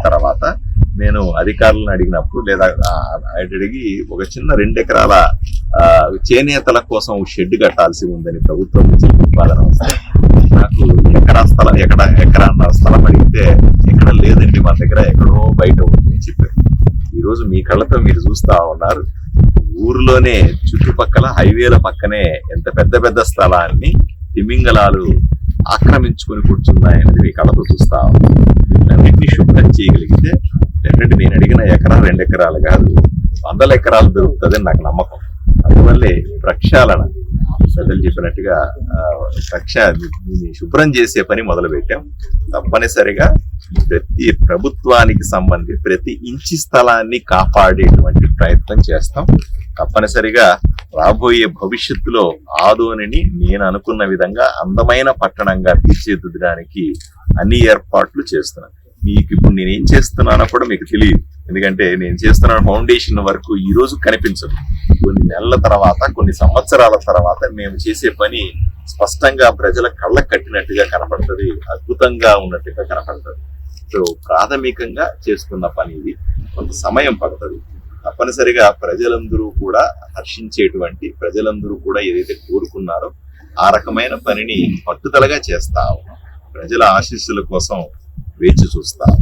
తర్వాత నేను అధికారులను అడిగినప్పుడు లేదా అడిగి ఒక చిన్న 2 ఎకరాల చేనేతల కోసం షెడ్ కట్టాల్సి ఉందని ప్రభుత్వం నుంచి ప్రతిపాదన వస్తే నాకు ఎకరాన్న స్థలం అడిగితే ఎక్కడ లేదండి, మన దగ్గర ఎక్కడో బయట ఉంది అని చెప్పారు. ఈరోజు మీ కళ్ళతో మీరు చూస్తా ఉన్నారు, ఊర్లోనే చుట్టుపక్కల హైవేల పక్కనే ఎంత పెద్ద పెద్ద స్థలాన్ని తిమింగలాలు ఆక్రమించుకొని కూర్చున్నాయనేది మీ కళ్ళతో చూస్తా ఉన్నాం. వీటన్నిటిని శుభ్రం చేయగలిగితే ఎందుకంటే నేను అడిగిన 1-2 ఎకరాలు కాదు, 100 ఎకరాలు దొరుకుతుందని నాకు నమ్మకం. అందువల్లే ప్రక్షాళన పెద్దలు చెప్పినట్టుగా శుభ్రం చేసే పని మొదలు పెట్టాం. తప్పనిసరిగా ప్రతి ప్రభుత్వానికి సంబంధించి ప్రతి ఇంచి స్థలాన్ని కాపాడేటువంటి ప్రయత్నం చేస్తాం. తప్పనిసరిగా రాబోయే భవిష్యత్తులో ఆదోనిని నేను అనుకున్న విధంగా అందమైన పట్టణంగా తీర్చిదిద్దడానికి అన్ని ఏర్పాట్లు చేస్తున్నాను. మీకు ఇప్పుడు నేనేం చేస్తున్నానో కూడా మీకు తెలియదు, ఎందుకంటే నేను చేస్తున్న ఫౌండేషన్ వరకు ఈ రోజు కనిపించదు. కొన్ని నెలల తర్వాత, కొన్ని సంవత్సరాల తర్వాత మేము చేసే పని స్పష్టంగా ప్రజల కళ్ళకు కట్టినట్టుగా కనపడుతుంది, అద్భుతంగా ఉన్నట్టుగా కనపడుతుంది. సో ప్రాథమికంగా చేస్తున్న పని ఇది, కొంత సమయం పడుతుంది. తప్పనిసరిగా ప్రజలందరూ కూడా హర్షించేటువంటి, ప్రజలందరూ కూడా ఏదైతే కోరుకున్నారో ఆ రకమైన పనిని పట్టుదలగా చేస్తాము. ప్రజల ఆశీస్సుల కోసం వేచి చూస్తాము.